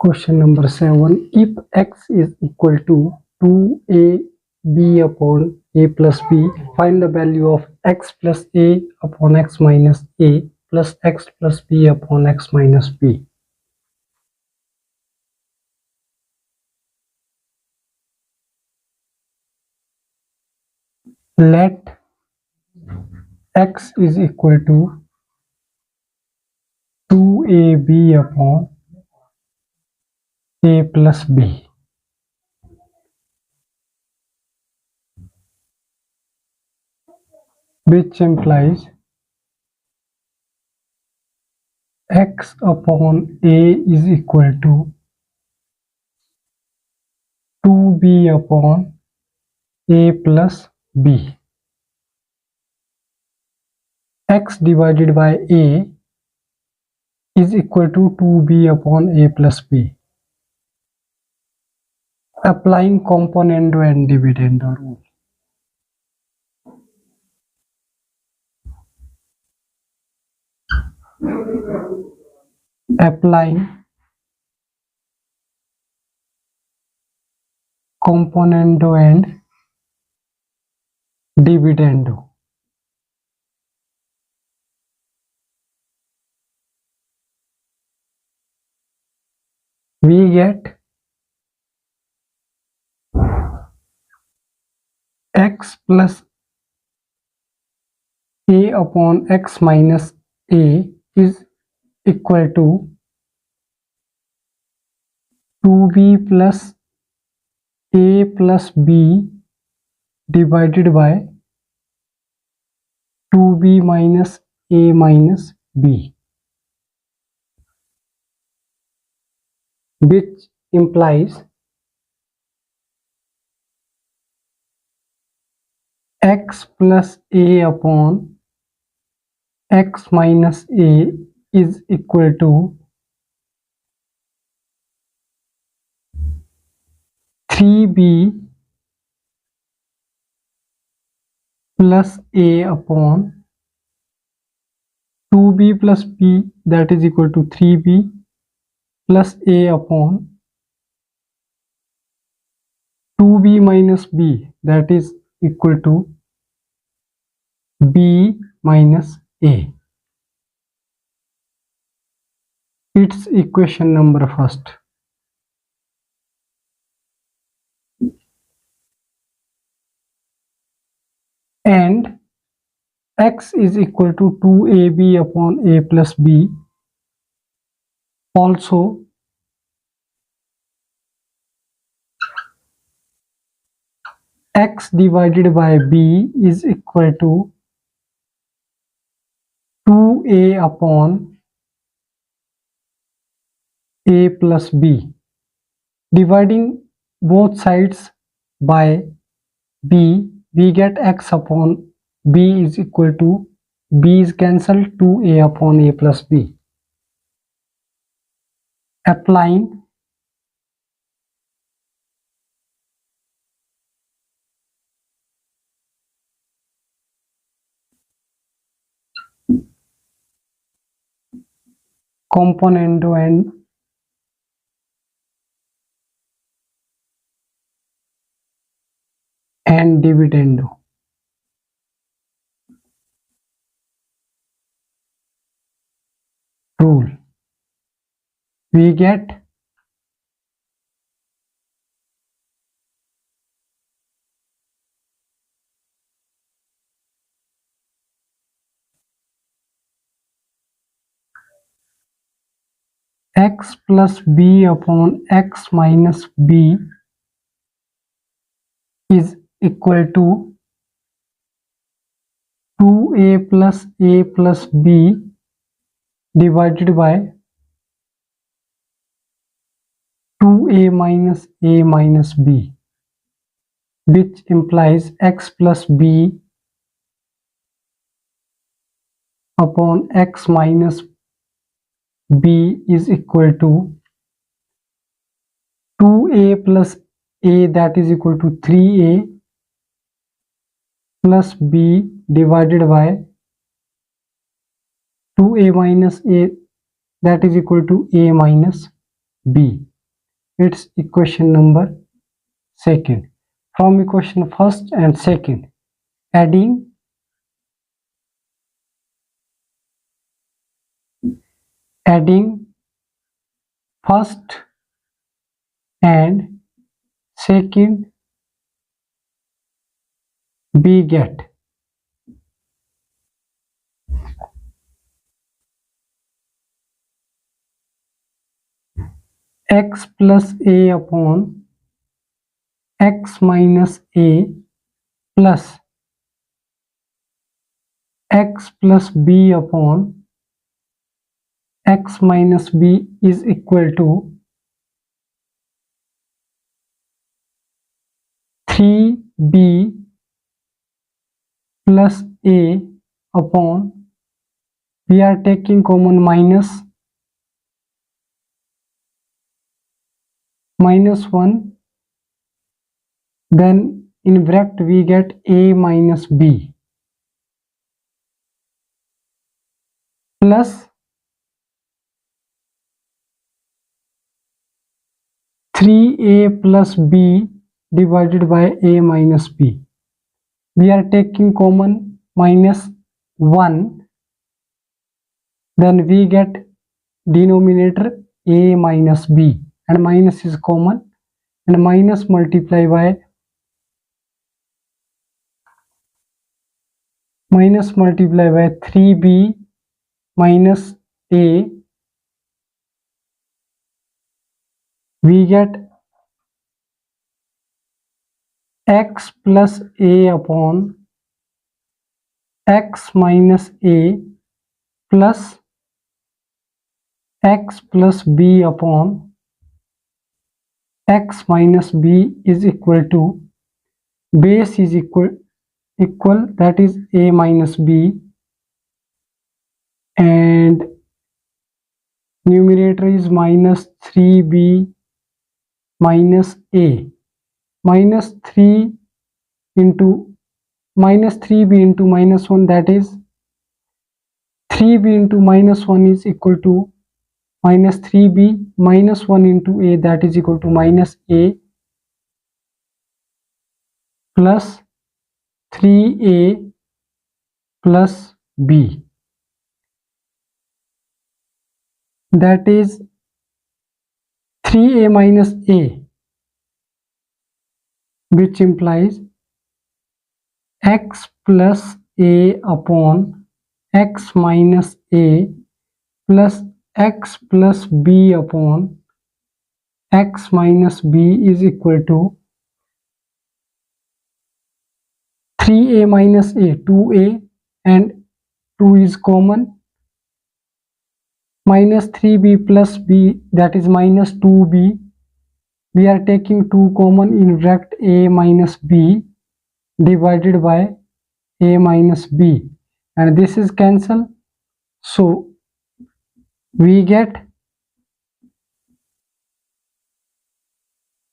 Question number 7. If x is equal to 2ab upon a plus b, find the value of x plus a upon x minus a plus x plus b upon x minus b. Let x is equal to 2ab upon a plus b. Which implies x upon a is equal to 2b upon a plus b. X divided by a is equal to 2b upon a plus b. Applying componendo and dividendo rule. Applying componendo and dividendo. We get x plus a upon x minus a is equal to 2b plus a plus b divided by 2b minus a minus b, which implies x plus a upon x minus a is equal to 3b plus a upon 2b plus b, that is equal to 3b plus a upon 2b minus b, that is equal to b minus a. It's equation number first. And x is equal to 2ab upon a plus b. Also, x divided by b is equal to 2a upon a plus b. Dividing both sides by b, we get x upon b is equal to, b is cancelled, 2a upon a plus b. Applying componendo and dividendo. Rule. We get x plus b upon x minus b is equal to 2a plus b divided by 2a minus b, which implies x plus b upon x minus b is equal to 2a plus a, that is equal to 3a plus b divided by 2a minus a, that is equal to a minus b. It's equation number second. From equation first and second, adding first and second, we get x plus a upon x minus a plus x plus b upon x minus b is equal to 3b plus a upon, we are taking common minus 1, then in bracket we get a minus b plus 3a plus b divided by a minus b. We are taking common minus 1, then we get denominator a minus b, and minus is common, and minus multiply by 3b minus a, we get x plus a upon x minus a plus x plus b upon x minus b is equal to, base is equal, that is a minus b, and numerator is minus 3b minus a, minus 3 into minus 3b into minus 1, that is 3b into minus 1 is equal to minus 3b minus 1 into a, that is equal to minus a plus 3a plus b, that is 3a minus a, which implies x plus a upon x minus a plus x plus b upon x minus b is equal to 3a minus a, 2a, and 2 is common, minus 3b plus b, that is minus 2b. We are taking 2 common in bracket a minus b divided by a minus b, and this is cancel, so we get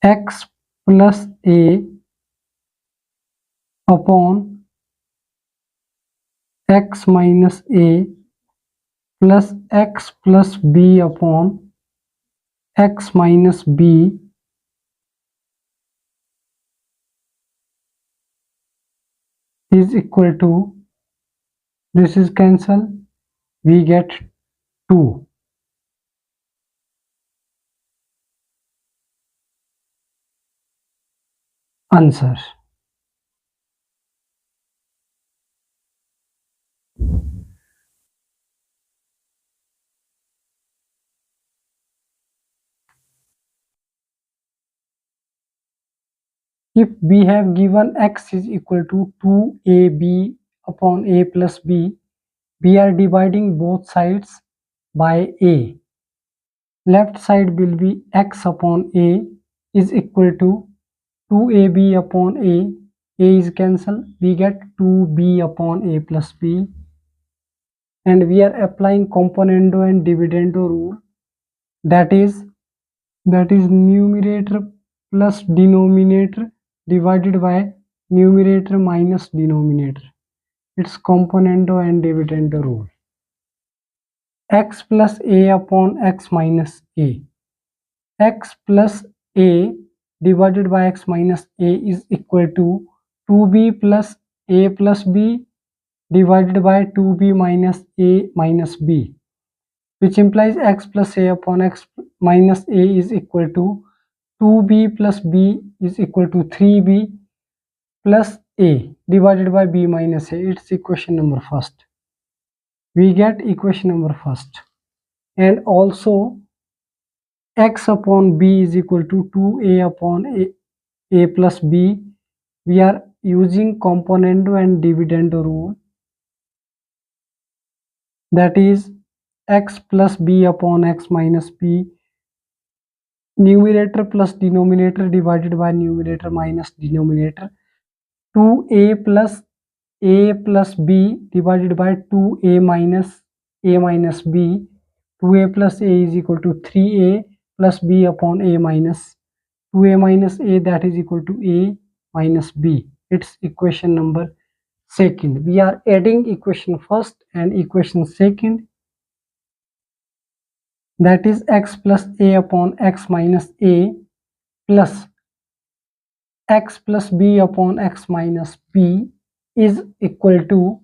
x plus a upon x minus a plus x plus b upon x minus b is equal to, this is cancel, we get 2. Answer. If we have given x is equal to 2ab upon a plus b, we are dividing both sides by a. Left side will be x upon a is equal to 2ab upon a is cancelled, we get 2b upon a plus b, and we are applying componendo and dividendo rule, that is numerator plus denominator divided by numerator minus denominator. It's componendo and dividendo rule. X plus a upon x minus a, x plus a divided by x minus a is equal to 2b plus a plus b divided by 2b minus a minus b, which implies x plus a upon x minus a is equal to 2b plus b is equal to 3b plus a divided by b minus a. It's equation number first. We get equation number first. And also x upon b is equal to 2a upon a plus b. We are using componendo and dividendo rule, that is x plus b upon x minus b, numerator plus denominator divided by numerator minus denominator, 2a plus b divided by 2a minus b. 2a plus a is equal to 3a plus b upon a minus 2a minus a, that is equal to a minus b. It's equation number second. We are adding equation first and equation second, that is x plus a upon x minus a plus x plus b upon x minus b is equal to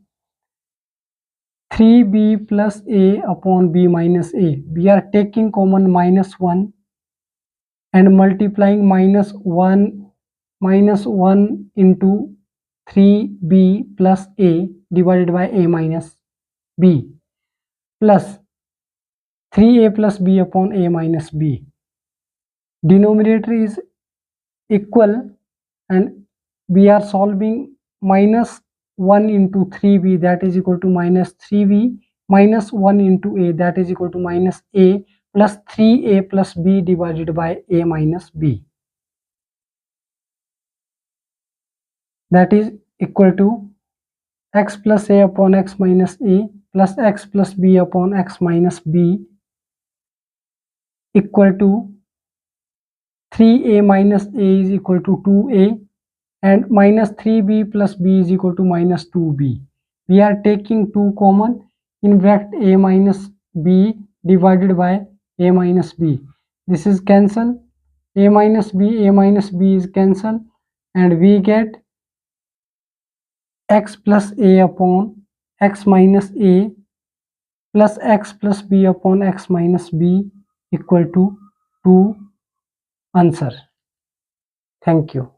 3b plus a upon b minus a. We are taking common minus 1 and multiplying minus 1 into 3b plus a divided by a minus b plus 3a plus b upon a minus b. Denominator is equal and we are solving minus 1 into 3b, that is equal to minus 3b minus 1 into a, that is equal to minus a plus 3a plus b divided by a minus b, that is equal to x plus a upon x minus a plus x plus b upon x minus b equal to 3a minus a is equal to 2a and minus 3b plus b is equal to minus 2b. We are taking 2 common, in bracket a minus b divided by a minus b. This is cancel, a minus b is cancel, and we get x plus a upon x minus a plus x plus b upon x minus b equal to 2 answer. Thank you.